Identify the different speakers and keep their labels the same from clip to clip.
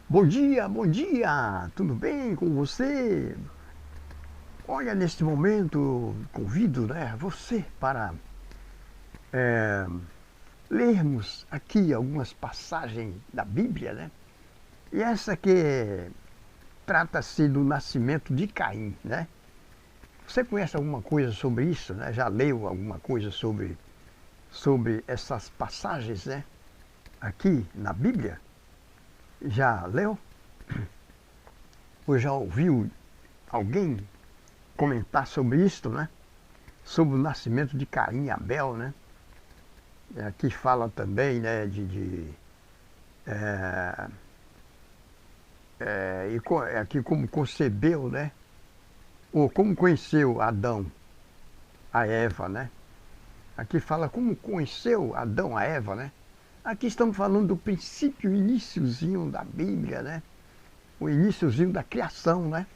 Speaker 1: bom dia, tudo bem com você? Olha, neste momento convido, você para é, lermos aqui algumas passagens da Bíblia, né? E essa que trata-se do nascimento de Caim, né? Você conhece alguma coisa sobre isso, né? Já leu alguma coisa sobre essas passagens, né? Aqui na Bíblia? Já leu? Ou já ouviu alguém comentar sobre isso, né? Sobre o nascimento de Caim e Abel, né? Aqui fala também, né, é, aqui como concebeu, né? Ou como conheceu Adão a Eva, né? Aqui fala como conheceu Adão a Eva, né? Aqui estamos falando do princípio, o iniciozinho da Bíblia, né? O iniciozinho da criação, né?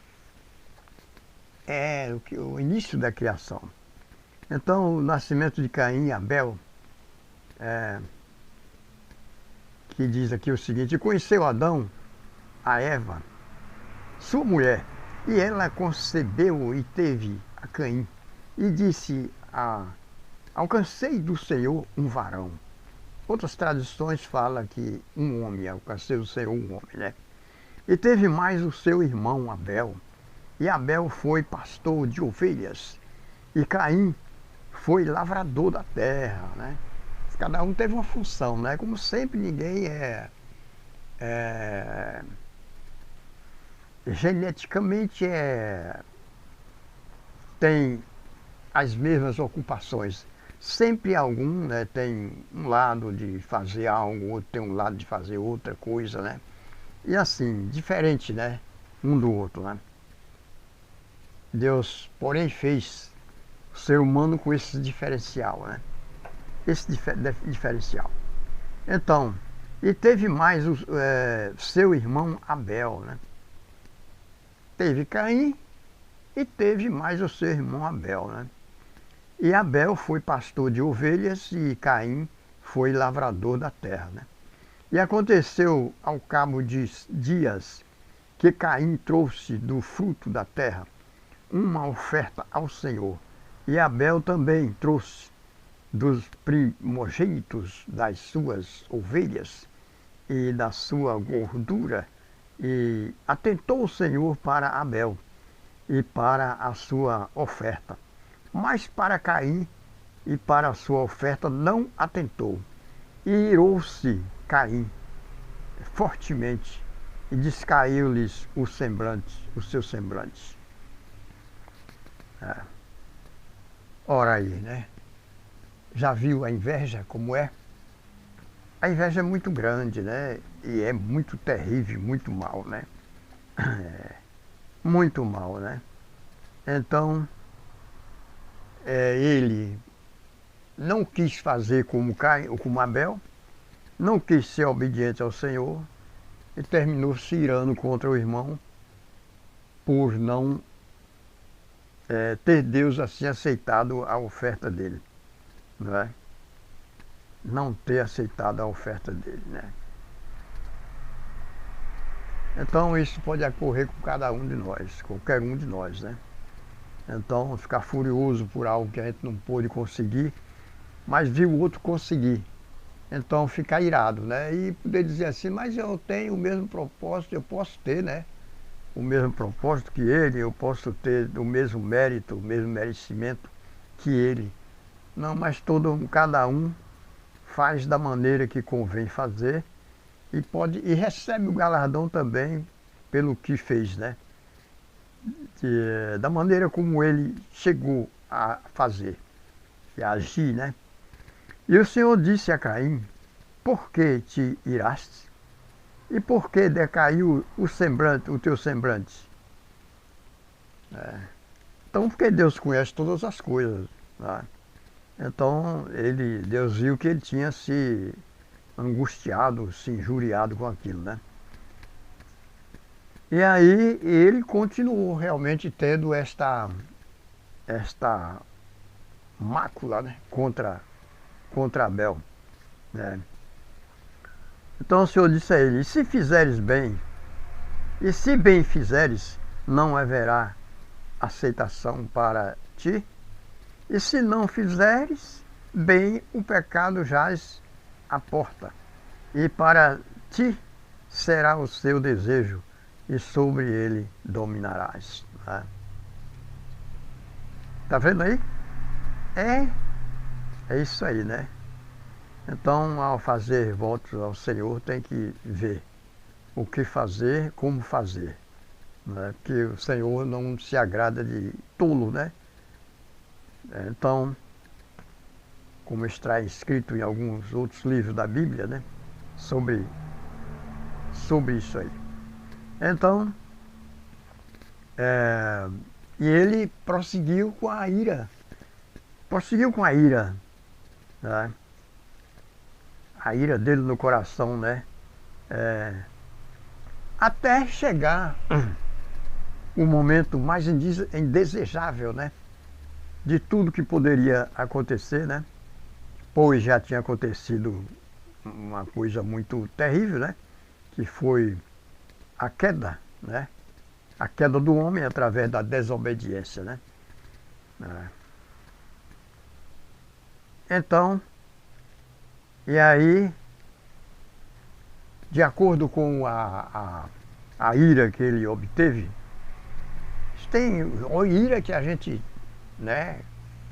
Speaker 1: O início da criação. Então, o nascimento de Caim e Abel, é, que diz aqui o seguinte: conheceu Adão a Eva, sua mulher, e ela concebeu e teve a Caim, e disse: alcancei do Senhor um varão. Outras traduções falam que um homem, alcancei do Senhor um homem, né? E teve mais o seu irmão Abel, e Abel foi pastor de ovelhas, e Caim foi lavrador da terra, né? Cada um teve uma função, né? Como sempre, ninguém geneticamente tem as mesmas ocupações. Sempre algum, né, tem um lado de fazer algo, outro tem um lado de fazer outra coisa, né? E assim, diferente, né? Um do outro, né? Deus, porém, fez o ser humano com esse diferencial, né? Esse diferencial. Então, e teve mais seu irmão Abel, né? Teve Caim e teve mais o seu irmão Abel, né? E Abel foi pastor de ovelhas e Caim foi lavrador da terra, né? E aconteceu ao cabo de dias que Caim trouxe do fruto da terra uma oferta ao Senhor, e Abel também trouxe dos primogênitos das suas ovelhas e da sua gordura, e atentou o Senhor para Abel e para a sua oferta, mas para Caim e para a sua oferta não atentou. E irou-se Caim fortemente e descaiu-lhes o seu semblante. Ora aí, né? Já viu a inveja como é? A inveja é muito grande, né? E é muito terrível, muito mal, né? Muito mal, né? Então, ele não quis fazer como Abel, não quis ser obediente ao Senhor e terminou se irando contra o irmão por não ter Deus assim aceitado a oferta dele, não é? Não ter aceitado a oferta dele, né? Então isso pode ocorrer com cada um de nós, qualquer um de nós, né? Então ficar furioso por algo que a gente não pôde conseguir, mas viu o outro conseguir. Então ficar irado, né? E poder dizer assim, mas eu tenho o mesmo propósito, eu posso ter, né? O mesmo propósito que ele, eu posso ter o mesmo mérito, o mesmo merecimento que ele. Não, mas cada um faz da maneira que convém fazer e recebe o galardão também pelo que fez, né? Da maneira como ele chegou a fazer e a agir, né? E o Senhor disse a Caim: por que te iraste? E por que decaiu o teu semblante? Então, porque Deus conhece todas as coisas, né? Então, Deus viu que ele tinha se angustiado, se injuriado com aquilo, né? E aí ele continuou realmente tendo esta mácula, né? contra Abel, né? Então o Senhor disse a ele: se fizeres bem, E se bem fizeres, não haverá aceitação para ti. E se não fizeres, bem o pecado jaz à porta. E para ti será o seu desejo, e sobre ele dominarás. Tá vendo aí? É isso aí, né? Então, ao fazer votos ao Senhor, tem que ver o que fazer, como fazer. Né? Porque o Senhor não se agrada de tolo, né? Então, como está escrito em alguns outros livros da Bíblia, né? Sobre isso aí. Então, e ele prosseguiu com a ira. Né? A ira dele no coração, né? Até chegar o momento mais indesejável, né? De tudo que poderia acontecer, né? Pois já tinha acontecido uma coisa muito terrível, né? Que foi a queda, né? A queda do homem através da desobediência, né? Então, e aí, de acordo com a ira que ele obteve, tem a ira que a gente, né,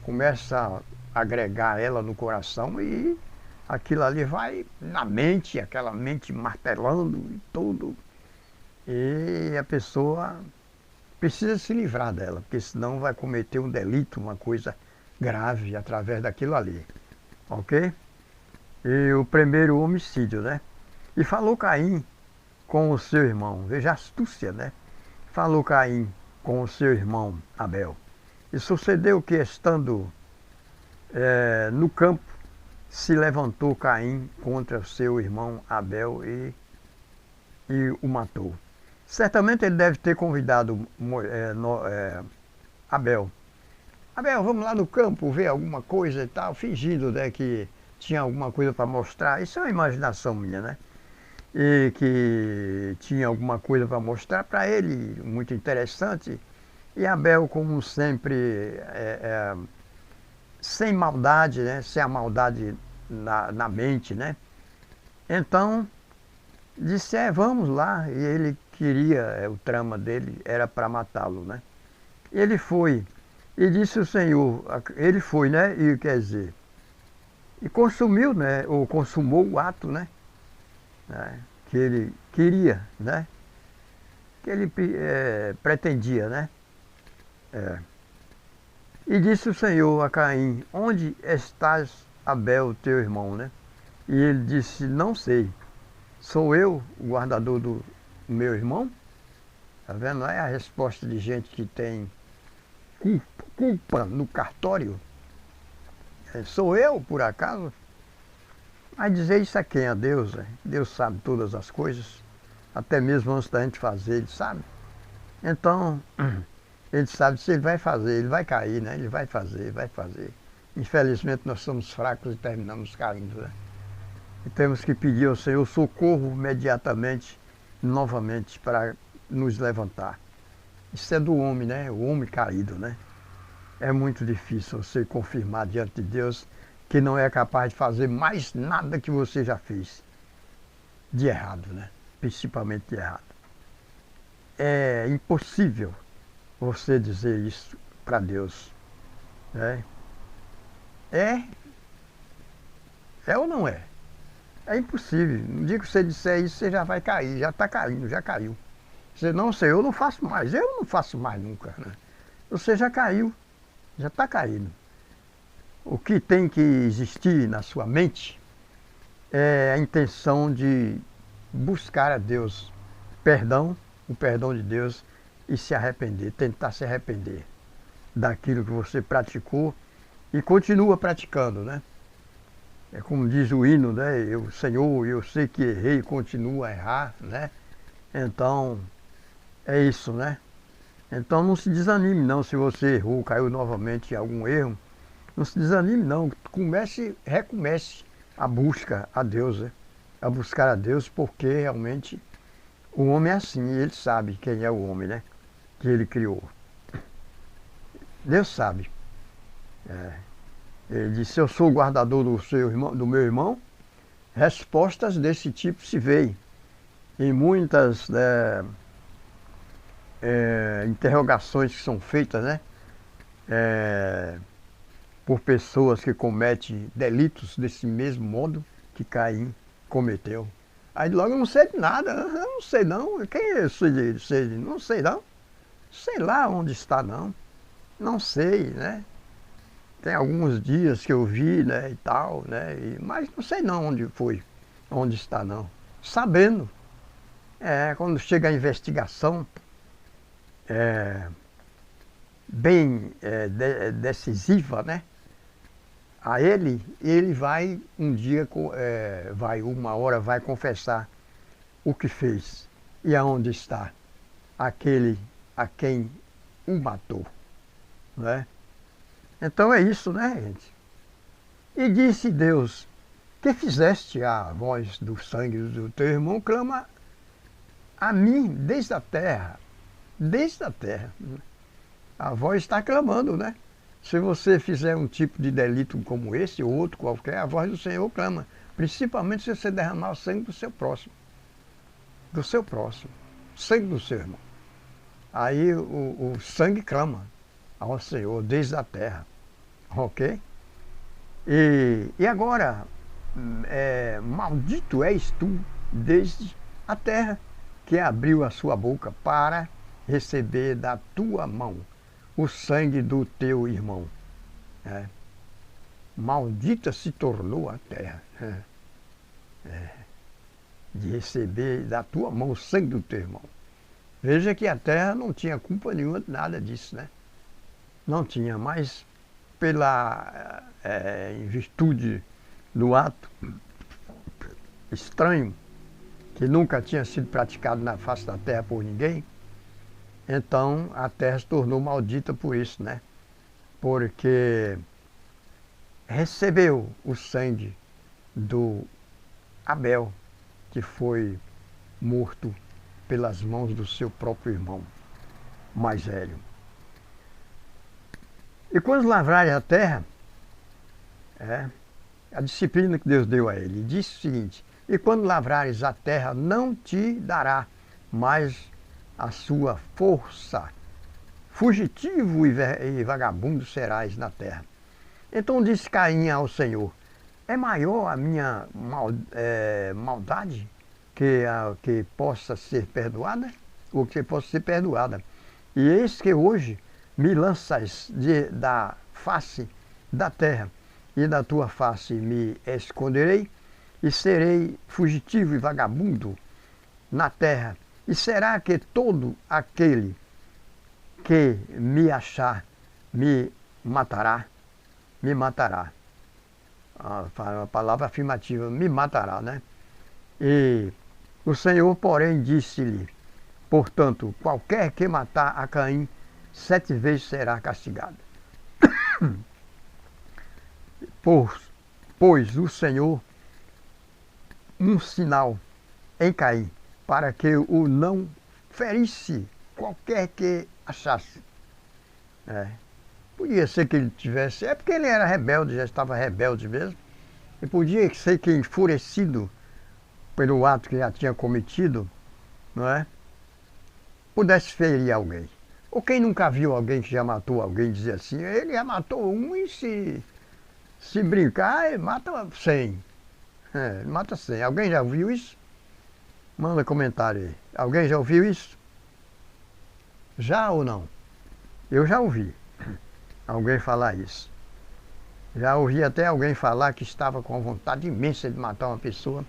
Speaker 1: começa a agregar ela no coração e aquilo ali vai na mente, aquela mente martelando e tudo. E a pessoa precisa se livrar dela, porque senão vai cometer um delito, uma coisa grave através daquilo ali. Ok? E o primeiro homicídio, né? E falou Caim com o seu irmão. Veja a astúcia, né? Falou Caim com o seu irmão Abel. E sucedeu que, estando no campo, se levantou Caim contra o seu irmão Abel e o matou. Certamente ele deve ter convidado Abel. Abel, vamos lá no campo ver alguma coisa e tal, fingindo, né, que tinha alguma coisa para mostrar. Isso é uma imaginação minha, né? E que tinha alguma coisa para mostrar para ele, muito interessante. E Abel, como sempre, sem maldade, né? Sem a maldade na mente, né? Então, disse, vamos lá. E ele queria, o trama dele era para matá-lo, né? Ele foi, e disse o Senhor, ele foi, né? E quer dizer, e consumiu, né? Ou consumou o ato, né? Que ele queria, né? Que ele pretendia, né? E disse o Senhor a Caim, onde estás, Abel, teu irmão, né? E ele disse, não sei, sou eu o guardador do meu irmão? Tá vendo? Não é a resposta de gente que tem culpa no cartório? Sou eu, por acaso? Mas dizer isso a quem? A Deus? Deus sabe todas as coisas, até mesmo antes da gente fazer, ele sabe. Então, ele sabe se ele vai fazer, ele vai cair, né? Ele vai fazer, vai fazer. Infelizmente nós somos fracos e terminamos caindo, né? E temos que pedir ao Senhor socorro imediatamente, novamente, para nos levantar. Isso é do homem, né? O homem caído, né? É muito difícil você confirmar diante de Deus que não é capaz de fazer mais nada que você já fez de errado, né? Principalmente de errado. É impossível você dizer isso para Deus, né? É ou não é? É impossível. No dia que você disser isso, você já vai cair, já está caindo, já caiu. Você não, Senhor, eu não faço mais, eu não faço mais nunca, né? Você já caiu, já está caindo. O que tem que existir na sua mente é a intenção de buscar a Deus perdão, o perdão de Deus, e se arrepender, tentar se arrepender daquilo que você praticou e continua praticando, né? É como diz o hino, né? Senhor, eu sei que errei e continuo a errar, né? Então, é isso, né? Então não se desanime não se você errou, caiu novamente em algum erro. Não se desanime não, recomece a busca a Deus, né? A buscar a Deus, porque realmente O homem é assim, ele sabe quem é o homem, né? Que ele criou. Deus sabe. É. Ele disse, eu sou o guardador do seu irmão, do meu irmão. Respostas desse tipo se veem em muitas interrogações que são feitas, né? Por pessoas que cometem delitos desse mesmo modo que Caim cometeu. Aí logo eu não sei de nada, eu não sei não, quem é esse? Não sei não, sei lá onde está não, não sei, né? Tem alguns dias que eu vi, né, e tal, né, mas não sei não onde foi, onde está não. Sabendo, quando chega a investigação, é, bem decisiva, né? A ele vai um dia, vai uma hora, vai confessar o que fez e aonde está aquele a quem o matou, né? Então é isso, né, gente? E disse Deus, que fizeste a voz do sangue do teu irmão, clama a mim desde a terra. A voz está clamando, né? Se você fizer um tipo de delito como esse ou outro qualquer, a voz do Senhor clama. Principalmente se você derramar o sangue do seu próximo. Do seu próximo. Sangue do seu irmão. Aí o sangue clama ao Senhor desde a terra. Ok? E agora, maldito és tu desde a terra, que abriu a sua boca para receber da tua mão o sangue do teu irmão. Maldita se tornou a terra, de receber da tua mão o sangue do teu irmão. Veja que a terra não tinha culpa nenhuma de nada disso, né? Não tinha, mas em virtude do ato estranho, que nunca tinha sido praticado na face da terra por ninguém, então a terra se tornou maldita por isso, né? Porque recebeu o sangue do Abel, que foi morto pelas mãos do seu próprio irmão mais velho. E quando lavrares a terra, a disciplina que Deus deu a ele, disse o seguinte, e quando lavrares a terra, não te dará mais a sua força. Fugitivo e vagabundo serás na terra. Então disse Caim ao Senhor, é maior a minha maldade que possa ser perdoada? Ou que possa ser perdoada? E eis que hoje me lanças da face da terra, e da tua face me esconderei, e serei fugitivo e vagabundo na terra. E será que todo aquele que me achar me matará? Me matará. A palavra afirmativa, me matará, né? E o Senhor, porém, disse-lhe, portanto, qualquer que matar a Caim, 7 vezes será castigado. Pois o Senhor um sinal em Caim, para que o não ferisse qualquer que achasse. Podia ser que ele tivesse, porque ele era rebelde, já estava rebelde mesmo, e podia ser que enfurecido pelo ato que já tinha cometido, não é? Pudesse ferir alguém. Ou quem nunca viu alguém que já matou alguém dizer assim, ele já matou um e se brincar, ele mata 100. Ele mata 100. Alguém já ouviu isso? Manda comentário aí. Alguém já ouviu isso? Já ou não? Eu já ouvi alguém falar isso. Já ouvi até alguém falar que estava com vontade imensa de matar uma pessoa,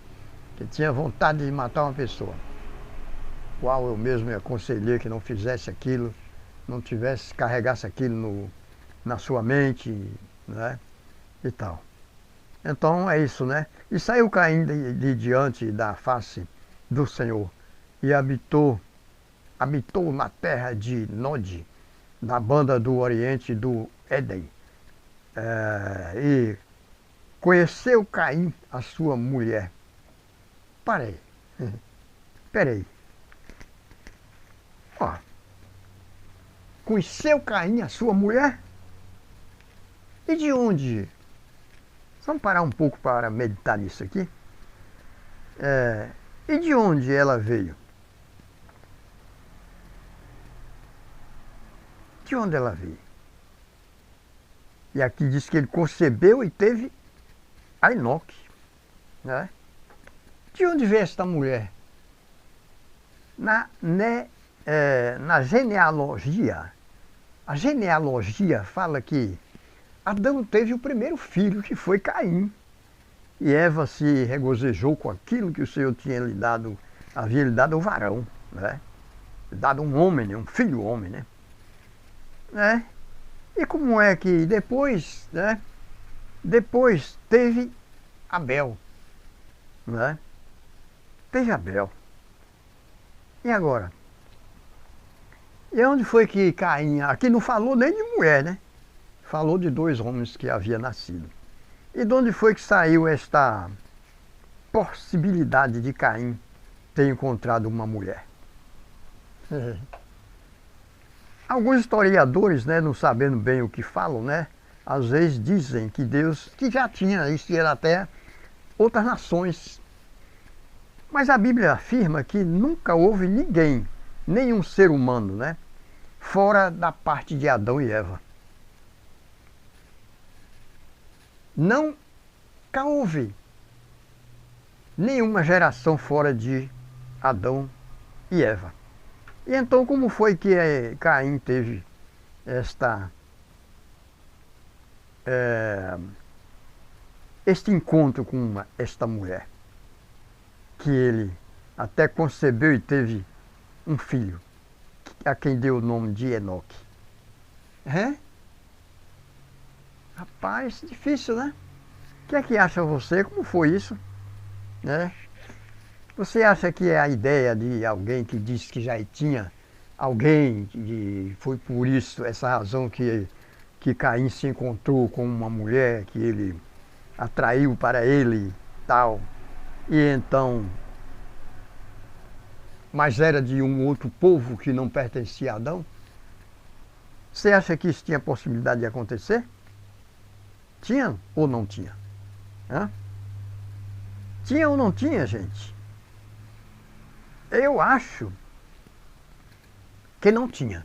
Speaker 1: que tinha vontade de matar uma pessoa. Qual eu mesmo me aconselhei que não fizesse aquilo, não carregasse aquilo na sua mente, né? E tal. Então é isso, né? E saiu Caim de diante da face do Senhor e habitou na terra de Nod, na banda do oriente do Éden. E conheceu Caim a sua mulher. Peraí. conheceu Caim, a sua mulher? E de onde? Vamos parar um pouco para meditar nisso aqui. E de onde ela veio? De onde ela veio? E aqui diz que ele concebeu e teve a Enoque, né? De onde veio esta mulher? Na genealogia, a genealogia fala que Adão teve o primeiro filho, que foi Caim. E Eva se regozijou com aquilo que o Senhor havia lhe dado o varão, né? Dado um homem, né? Um filho homem, né? E como é que depois, né? Depois teve Abel, né? Teve Abel. E agora? E onde foi que Caim, aqui não falou nem de mulher, né? Falou de 2 homens que havia nascido. E de onde foi que saiu esta possibilidade de Caim ter encontrado uma mulher? Alguns historiadores, né, não sabendo bem o que falam, né, às vezes dizem que Deus, que já tinha existido até outras nações. Mas a Bíblia afirma que nunca houve ninguém, nenhum ser humano, né, fora da parte de Adão e Eva. Nunca houve nenhuma geração fora de Adão e Eva. E então como foi que Caim teve este encontro com esta mulher? Que ele até concebeu e teve um filho, a quem deu o nome de Enoque. Rapaz, difícil, né? O que é que acha você? Como foi isso? Né? Você acha que é a ideia de alguém que disse que já tinha alguém, que foi por isso, essa razão que Caim se encontrou com uma mulher que ele atraiu para ele e tal, e então, mas era de um outro povo que não pertencia a Adão? Você acha que isso tinha possibilidade de acontecer? Tinha ou não tinha? Tinha ou não tinha, gente? Eu acho que não tinha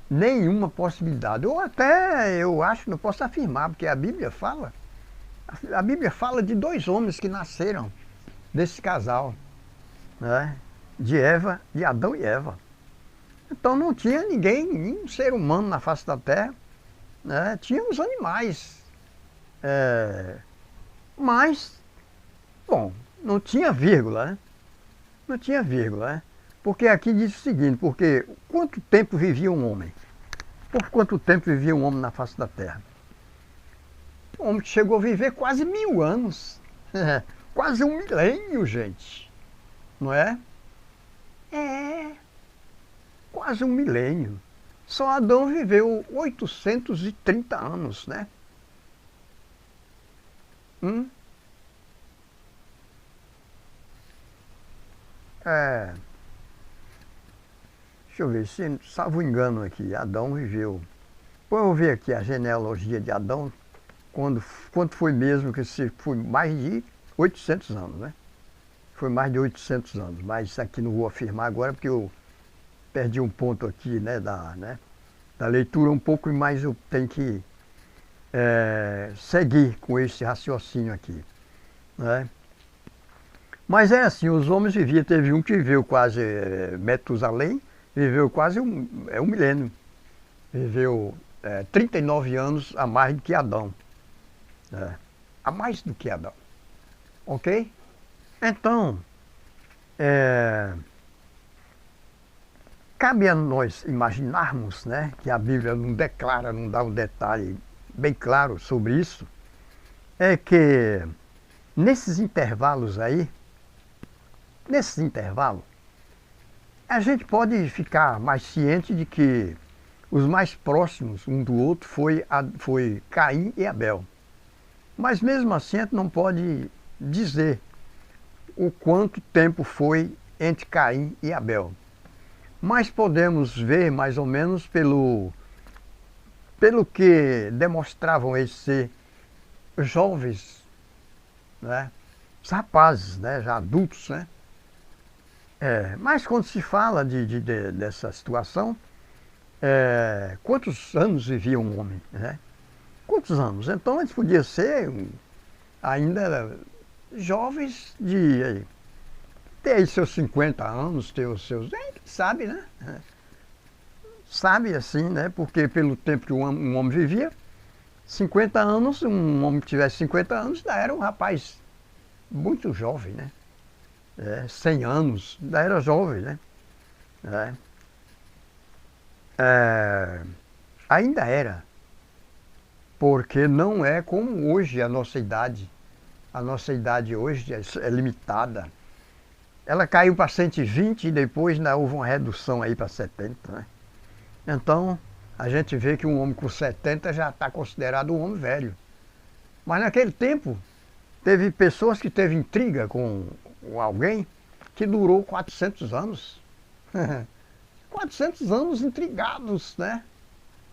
Speaker 1: nenhuma possibilidade. Ou até eu acho, não posso afirmar, porque a Bíblia fala de 2 homens que nasceram desse casal, né? De Adão e Eva. Então não tinha ninguém, nenhum ser humano na face da terra, né? Tinha os animais, mas, bom, não tinha vírgula, né? Não tinha vírgula, né? Porque aqui diz o seguinte, porque quanto tempo vivia um homem? Por quanto tempo vivia um homem na face da terra? Um homem que chegou a viver quase 1000 anos, quase 1 milênio, gente, não é? Quase 1 milênio. Só Adão viveu 830 anos, né? Deixa eu ver, se salvo engano aqui, Adão viveu. Vou eu ver aqui a genealogia de Adão, quanto foi mesmo, que foi mais de 800 anos, né? Foi mais de 800 anos, mas isso aqui não vou afirmar agora, porque eu perdi um ponto aqui, né, da leitura um pouco, mas eu tenho que seguir com esse raciocínio aqui, né? Mas é assim, os homens viviam, teve um que viveu quase, Metusalém, viveu quase um milênio, viveu 39 anos a mais do que Adão, a mais do que Adão, ok? Então, cabe a nós imaginarmos, né, que a Bíblia não declara, não dá um detalhe bem claro sobre isso, é que nesses intervalos aí, a gente pode ficar mais ciente de que os mais próximos um do outro foi Caim e Abel. Mas mesmo assim a gente não pode dizer o quanto tempo foi entre Caim e Abel. mas podemos ver mais ou menos pelo que demonstravam eles ser jovens, né? Os rapazes, né? Já adultos, né? Mas quando se fala dessa situação, quantos anos vivia um homem, né? Quantos anos? Então eles podiam ser ainda jovens de ter aí seus 50 anos, ter os seus. Sabe, né? Sabe assim, né? Porque pelo tempo que um homem vivia, 50 anos, um homem que tivesse 50 anos, ainda era um rapaz muito jovem, né? 100 anos, ainda era jovem, né? É, ainda era, porque não é como hoje a nossa idade. A nossa idade hoje é limitada. Ela caiu para 120 e depois houve uma redução aí para 70, né? Então, a gente vê que um homem com 70 já está considerado um homem velho. Mas naquele tempo, teve pessoas que teve intriga com alguém que durou 400 anos. 400 anos intrigados, né?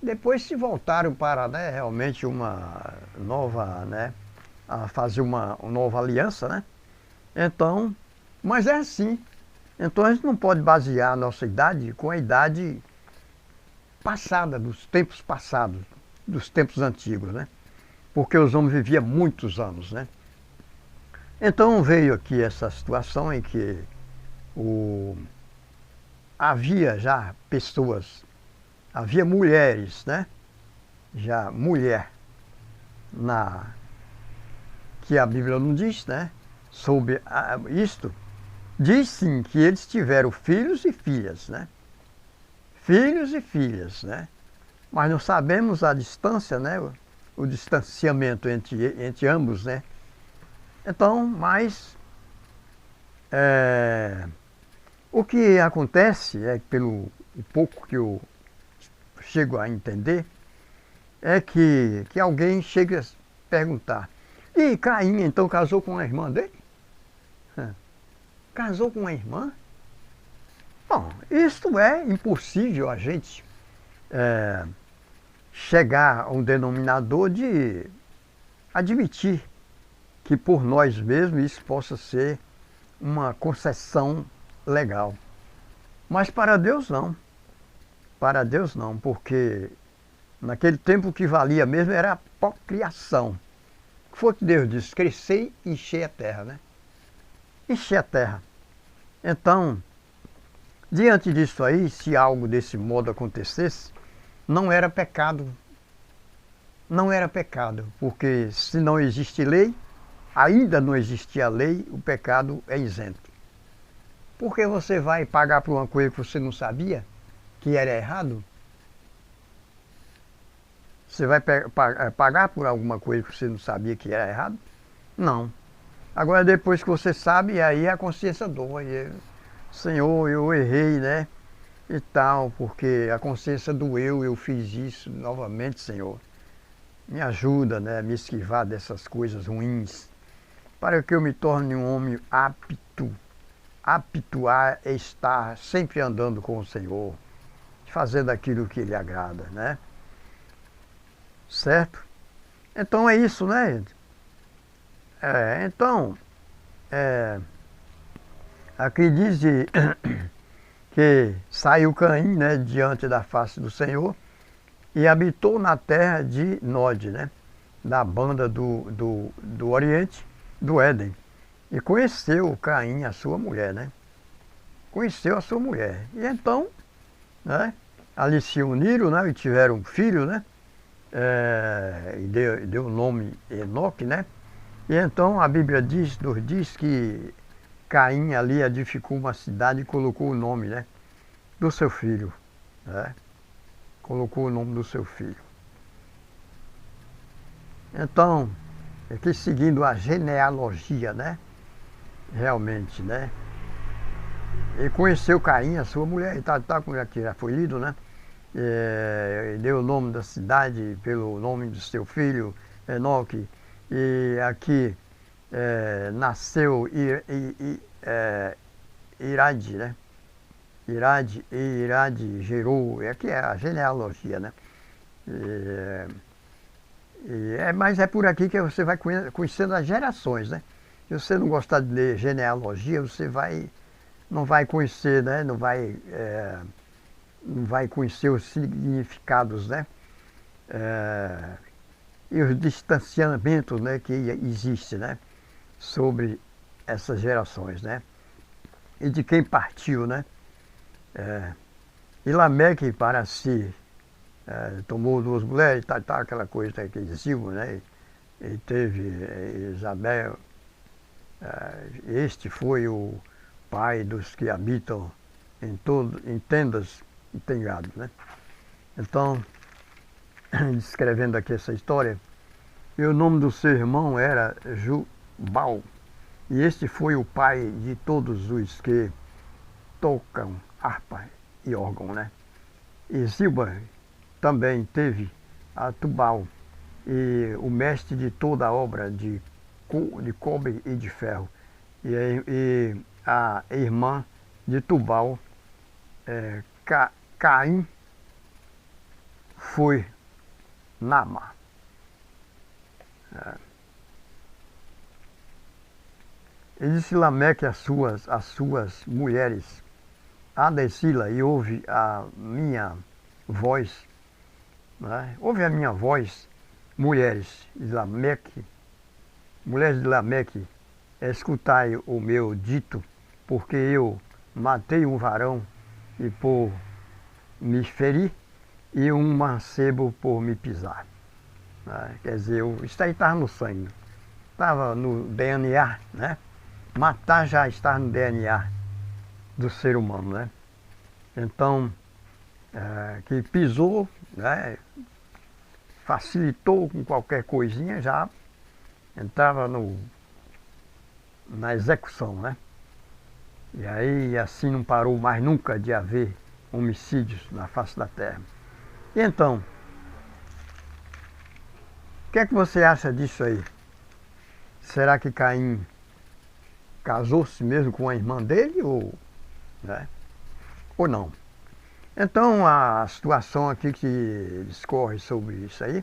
Speaker 1: Depois se voltaram para, né, realmente uma nova, né, a fazer uma nova aliança, né? Então, mas é assim. Então a gente não pode basear a nossa idade com a idade passada, dos tempos passados, dos tempos antigos, né? Porque os homens viviam muitos anos, né? Então veio aqui essa situação em que havia já pessoas, havia mulheres, né? Já mulher que a Bíblia não diz, né? Sobre isto, diz sim que eles tiveram filhos e filhas, né? Filhos e filhas, né? Mas não sabemos a distância, né? O distanciamento entre ambos, né? Então, mas o que acontece pelo pouco que eu chego a entender, é que alguém chega a perguntar: e Caim então casou com a irmã dele? Casou com a irmã? Bom, isto é impossível a gente chegar a um denominador de admitir que por nós mesmos isso possa ser uma concessão legal. Mas para Deus não. Para Deus não, porque naquele tempo o que valia mesmo era a procriação. O que foi que Deus disse? Crescer e encher a terra, né? Encher a terra. Então, diante disso aí, se algo desse modo acontecesse, não era pecado. Não era pecado, porque se não existe lei, ainda não existia lei, o pecado é isento. Porque você vai pagar por uma coisa que você não sabia que era errado? Você vai pagar por alguma coisa que você não sabia que era errado? Não. Agora depois que você sabe, aí a consciência dói. Senhor, eu errei, né? E tal, porque a consciência doeu, eu fiz isso novamente, Senhor. Me ajuda, né, a me esquivar dessas coisas ruins, para que eu me torne um homem apto a estar sempre andando com o Senhor, fazendo aquilo que Ele agrada, né? Certo? Então é isso, né? Então, aqui diz que saiu Caim, né, diante da face do Senhor e habitou na terra de Nod, né, da banda do Oriente, do Éden. E conheceu Caim a sua mulher, né? Conheceu a sua mulher. E então, né, ali se uniram, né, e tiveram um filho, né? E deu o nome Enoque, né? E então a Bíblia nos diz que Caim ali edificou uma cidade e colocou o nome, né, do seu filho, né? Colocou o nome do seu filho. Então, aqui seguindo a genealogia, né? Realmente, né? E conheceu Caim, a sua mulher, e como aqui já foi lido, né? Deu o nome da cidade pelo nome do seu filho, Enoque. E aqui nasceu Irade, né? Irade, e Irade gerou, aqui é a genealogia, né? Mas é por aqui que você vai conhecendo as gerações, né? Se você não gostar de ler genealogia, você não vai conhecer, né? Não vai conhecer os significados, né? E os distanciamentos, né, que existe, né? Sobre essas gerações, né? E de quem partiu, né? E Lameque para si tomou duas mulheres, aquela coisa que diziam, né? E teve Isabel, este foi o pai dos que habitam em tendas e telhados, né? Então, descrevendo aqui essa história, e o nome do seu irmão era Jubal, e este foi o pai de todos os que tocam harpa e órgão, né? E Zilba também teve a Tubal, e o mestre de toda a obra de cobre e de ferro, e a irmã de Tubal, Caim, foi Nama. E disse Lameque às suas mulheres: Ada e Sila, e ouve a minha voz, né? Ouve a minha voz, mulheres de Lameque, escutai o meu dito, porque eu matei um varão e por me ferir, e um mancebo por me pisar. Quer dizer, isso aí estava no sangue, estava no DNA, né? Matar já está no DNA do ser humano, né? Então, que pisou, né? Facilitou com qualquer coisinha, já entrava na execução, né? E aí assim não parou mais nunca de haver homicídios na face da terra. E então, o que é que você acha disso aí? Será que Caim casou-se mesmo com a irmã dele né? Ou não? Então a situação aqui que discorre sobre isso aí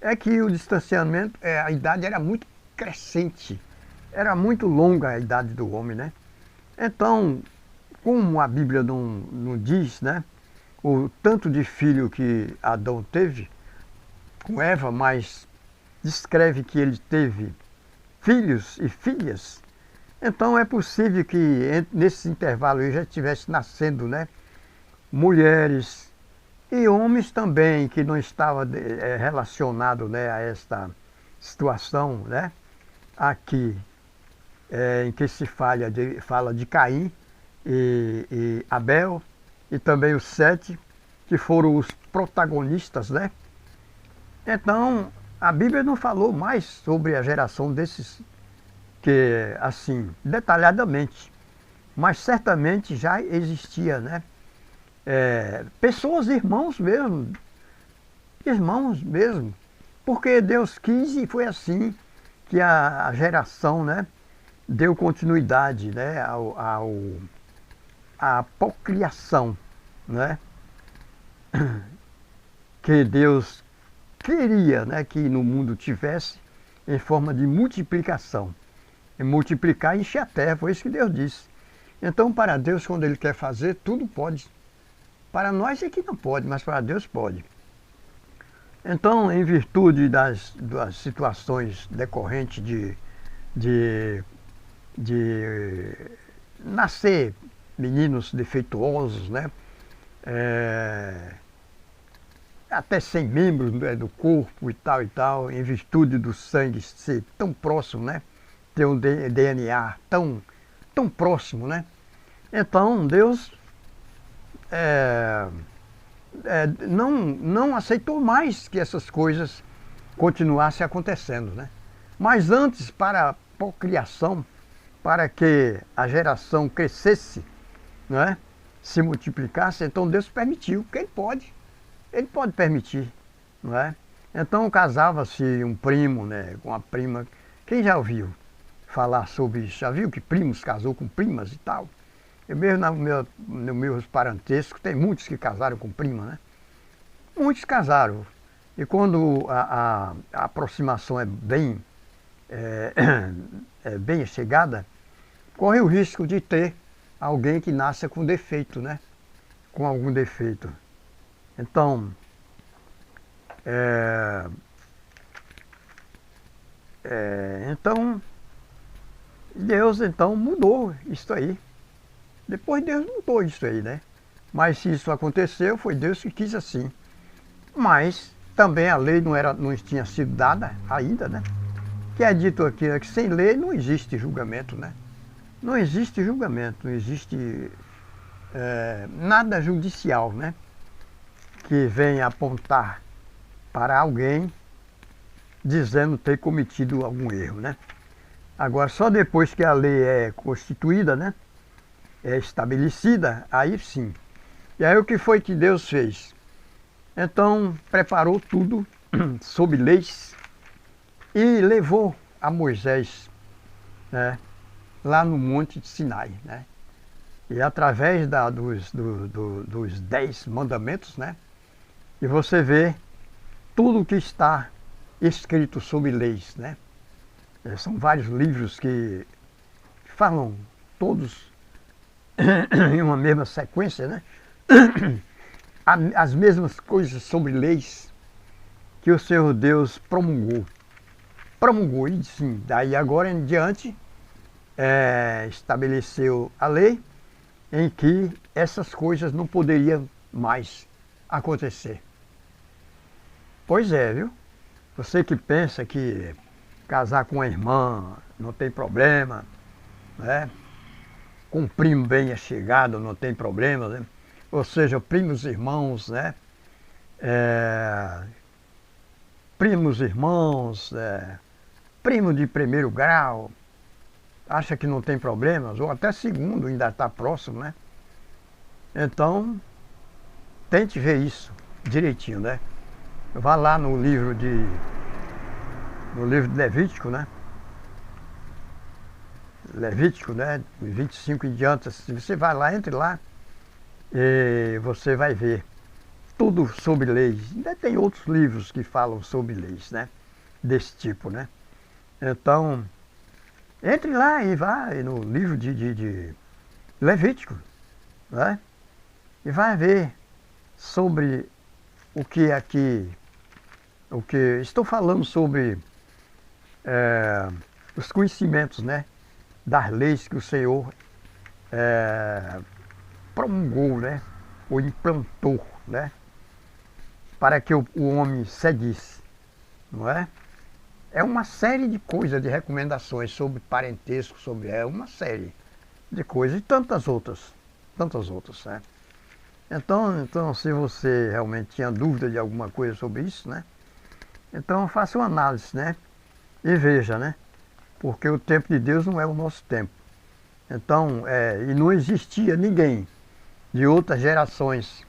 Speaker 1: é que o distanciamento, a idade era muito crescente, era muito longa a idade do homem, né? Então, como a Bíblia não diz, né, o tanto de filho que Adão teve com Eva, mas descreve que ele teve filhos e filhas, então é possível que nesse intervalo aí já estivesse nascendo, né, mulheres e homens também que não estavam relacionados, né, a esta situação, né, aqui em que se fala de Caim e Abel, e também os 7 que foram os protagonistas, né? Então, a Bíblia não falou mais sobre a geração desses, que assim, detalhadamente, mas certamente já existia, né? Pessoas, irmãos mesmo, porque Deus quis e foi assim que a geração, né, deu continuidade, né, à procriação, né, que Deus queria, né, que no mundo tivesse em forma de multiplicação. E multiplicar e encher a terra, foi isso que Deus disse. Então, para Deus, quando Ele quer fazer, tudo pode. Para nós é que não pode, mas para Deus pode. Então, em virtude das situações decorrentes de nascer meninos defeituosos, né? Até sem membros, né, do corpo e tal, em virtude do sangue ser tão próximo, né? Ter um DNA tão próximo, né? Então Deus não aceitou mais que essas coisas continuassem acontecendo, né? Mas antes, para a procriação, para que a geração crescesse, né, se multiplicasse, então Deus permitiu, porque Ele pode permitir, não é? Então casava-se um primo, né, com uma prima. Quem já ouviu falar sobre isso? Já viu que primos casou com primas e tal? Eu mesmo no meus parentescos, tem muitos que casaram com prima, né? Muitos casaram. E quando a aproximação é bem, é, é bem chegada, corre o risco de ter alguém que nasça com defeito, né? Com algum defeito. Então, então Deus então mudou isso aí. Depois Deus mudou isso aí, né? Mas se isso aconteceu, foi Deus que quis assim. Mas também a lei não tinha sido dada ainda, né? Que é dito aqui, né, que sem lei não existe julgamento, né? Não existe julgamento, não existe nada judicial, né? Que venha apontar para alguém dizendo ter cometido algum erro, né? Agora, só depois que a lei é constituída, né? É estabelecida, aí sim. E aí o que foi que Deus fez? Então, preparou tudo sob leis e levou a Moisés, né, lá no Monte de Sinai, né? E através dos 10 mandamentos, né? E você vê tudo que está escrito sobre leis, né? São vários livros que falam todos em uma mesma sequência, né? As mesmas coisas sobre leis que o Senhor Deus promulgou. Promulgou, e sim, daí agora em diante estabeleceu a lei em que essas coisas não poderiam mais acontecer. Pois é, viu? Você que pensa que casar com a irmã não tem problema, né? Com um primo bem chegado não tem problema, né? Ou seja, primos irmãos, né? Primos irmãos, primo de primeiro grau, acha que não tem problemas, ou até segundo, ainda está próximo, né? Então, tente ver isso direitinho, né? Vá lá no livro de Levítico, né? Levítico, né? 25 em diante, se você vai lá, entre lá, e você vai ver tudo sobre leis. Ainda tem outros livros que falam sobre leis, né? Desse tipo, né? Então, entre lá e vá no livro de Levítico, né? E vai ver sobre o que aqui, o que estou falando sobre os conhecimentos, né? Das leis que o Senhor promulgou, né? Ou implantou, né? Para que o homem seguisse, não é? É uma série de coisas, de recomendações sobre parentesco, sobre uma série de coisas e tantas outras, né? Então, se você realmente tinha dúvida de alguma coisa sobre isso, né? Então faça uma análise, né? E veja, né? Porque o tempo de Deus não é o nosso tempo. Então, e não existia ninguém de outras gerações,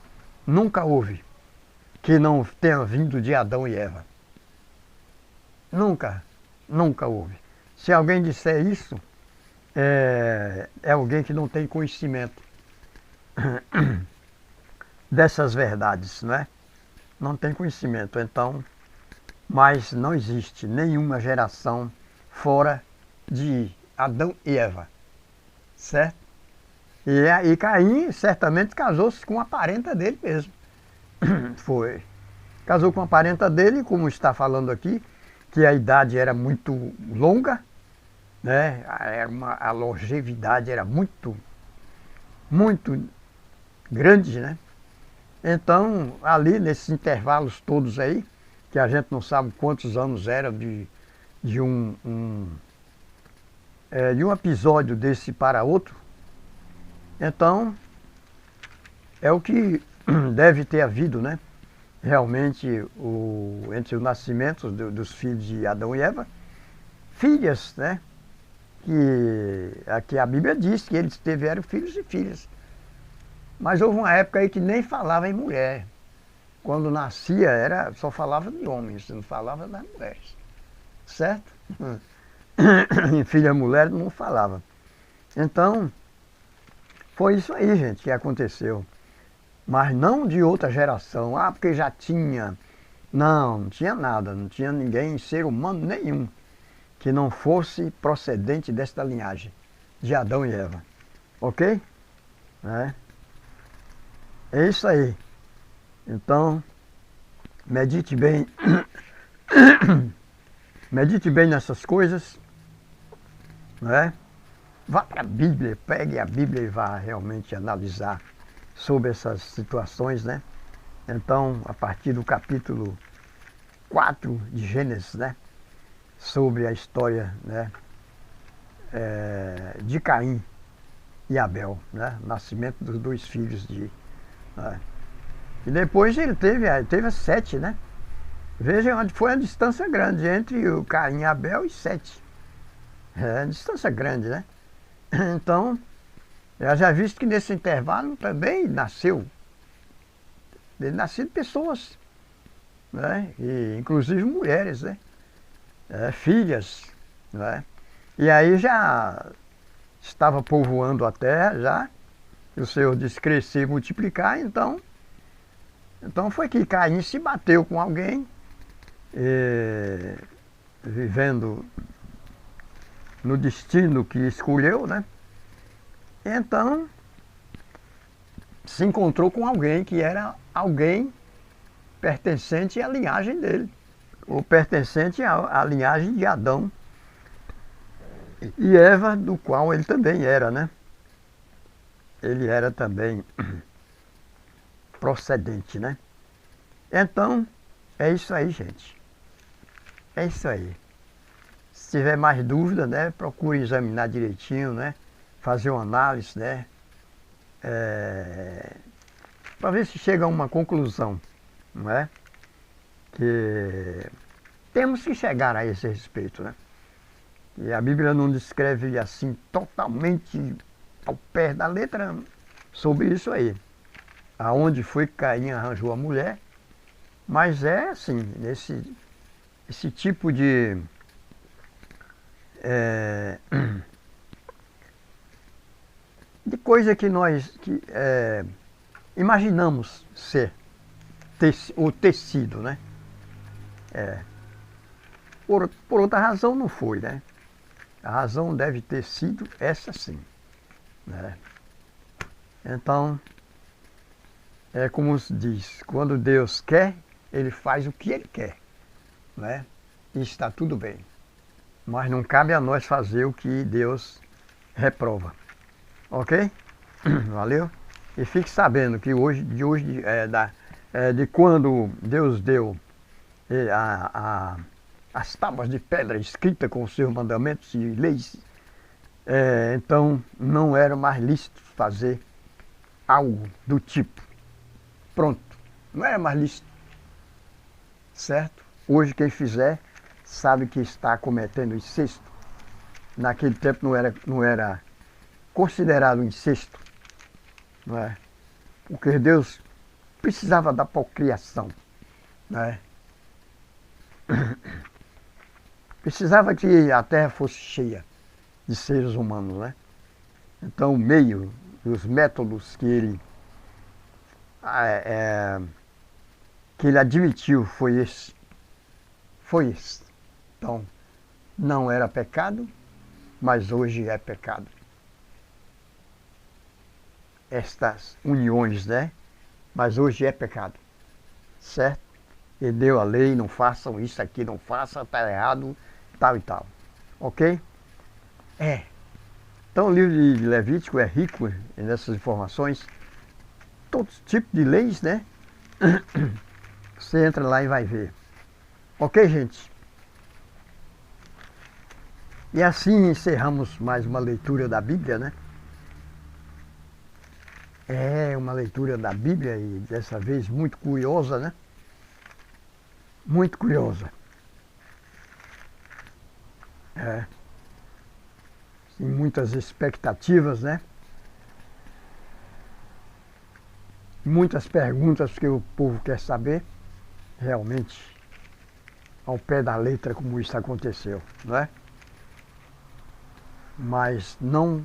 Speaker 1: nunca houve, que não tenha vindo de Adão e Eva. Nunca, nunca houve. Se alguém disser isso, é alguém que não tem conhecimento dessas verdades, não é? Não tem conhecimento, então, mas não existe nenhuma geração fora de Adão e Eva, certo? E Caim certamente casou-se com a parenta dele mesmo. Foi. Casou com a parenta dele, como está falando aqui, que a idade era muito longa, né? A longevidade era muito, muito grande, né? Então, ali nesses intervalos todos aí, que a gente não sabe quantos anos era de um episódio desse para outro, então é o que deve ter havido, né? Realmente entre os nascimentos dos filhos de Adão e Eva, filhas, né? Que aqui a Bíblia diz que eles tiveram filhos e filhas. Mas houve uma época aí que nem falava em mulher. Quando nascia, só falava de homens, não falava das mulheres. Certo? Em filha mulher não falava. Então, Foi isso aí, gente, que aconteceu. Mas não de outra geração. Ah, porque já tinha. Não, não tinha nada. Não tinha ninguém, ser humano nenhum, que não fosse procedente desta linhagem de Adão e Eva. Ok? É, é isso aí. Então, medite bem. Medite bem nessas coisas. Né? Vá para a Bíblia, pegue a Bíblia e vá realmente analisar sobre essas situações, né? Então, a partir do capítulo 4 de Gênesis, né? Sobre a história, né? De Caim e Abel, né? Nascimento dos dois filhos de... Né? E depois ele teve 7, né? Veja onde foi a distância grande entre o Caim e Abel e 7. É, distância grande, né? Então, já visto que nesse intervalo também nasceram pessoas, né? E, inclusive mulheres, né? Filhas, né? E aí já estava povoando a terra, já, e o Senhor disse crescer e multiplicar, então foi que Caim se bateu com alguém, vivendo no destino que escolheu, né? Então se encontrou com alguém que era alguém pertencente à linhagem dele, ou pertencente à linhagem de Adão e Eva, do qual ele também era, né? Ele era também procedente, né? Então, é isso aí, gente. É isso aí. Se tiver mais dúvida, né, procure examinar direitinho, né? Fazer uma análise, né? Para ver se chega a uma conclusão, não é? Que temos que chegar a esse respeito, né? E a Bíblia não descreve assim totalmente ao pé da letra sobre isso aí. Aonde foi que Caim arranjou a mulher, mas é assim, esse tipo de coisa que nós imaginamos ser, ou ter sido, né? Por outra razão não foi, né? A razão deve ter sido essa sim, né? Então, é como se diz, quando Deus quer, Ele faz o que Ele quer, né? E está tudo bem. Mas não cabe a nós fazer o que Deus reprova. Ok? Valeu? E fique sabendo que de quando Deus deu as tábuas de pedra escritas com os seus mandamentos e leis, então não era mais lícito fazer algo do tipo. Pronto. Não era mais lícito. Certo? Hoje quem fizer sabe que está cometendo incesto. Naquele tempo não era considerado incesto, não é? Porque Deus precisava da procriação, não é? Precisava que a terra fosse cheia de seres humanos, né? Então o meio, os métodos que ele admitiu foi esse. Foi esse. Então, não era pecado, mas hoje é pecado. Estas uniões, né? Mas hoje é pecado. Certo? Ele deu a lei, não façam isso aqui, não façam, está errado, tal e tal. Ok? Então o livro de Levítico é rico nessas informações. Todos tipos de leis, né? Você entra lá e vai ver. Ok, gente? E assim encerramos mais uma leitura da Bíblia, né? É uma leitura da Bíblia e dessa vez muito curiosa, né? Muito curiosa. Tem muitas expectativas, né? Muitas perguntas que o povo quer saber, realmente, ao pé da letra como isso aconteceu, não é? Mas não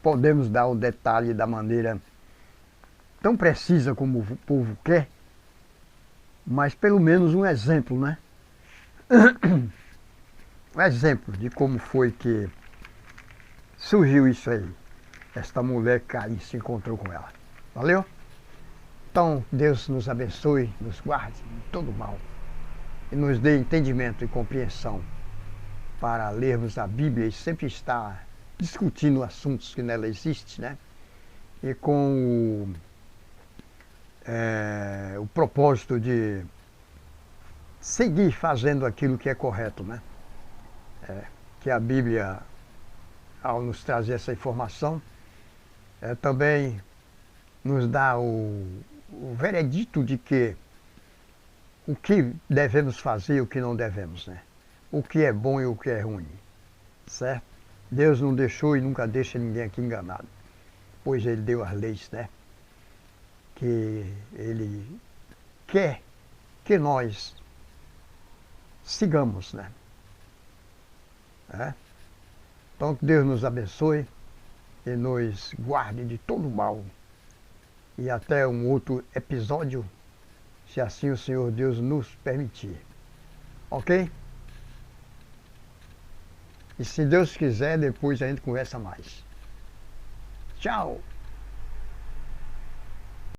Speaker 1: podemos dar o detalhe da maneira tão precisa como o povo quer, mas pelo menos um exemplo, né? Um exemplo de como foi que surgiu isso aí. Esta mulher que aí se encontrou com ela. Valeu? Então, Deus nos abençoe, nos guarde de todo mal e nos dê entendimento e compreensão para lermos a Bíblia e sempre estar discutindo assuntos que nela existem, né? E com o propósito de seguir fazendo aquilo que é correto, né? Que a Bíblia, ao nos trazer essa informação, também nos dá o veredito de que o que devemos fazer e o que não devemos, né? O que é bom e o que é ruim, certo? Deus não deixou e nunca deixa ninguém aqui enganado, pois Ele deu as leis, né? Que Ele quer que nós sigamos, né? Então que Deus nos abençoe e nos guarde de todo mal. E até um outro episódio, se assim o Senhor Deus nos permitir. Ok? E se Deus quiser, depois a gente conversa mais. Tchau!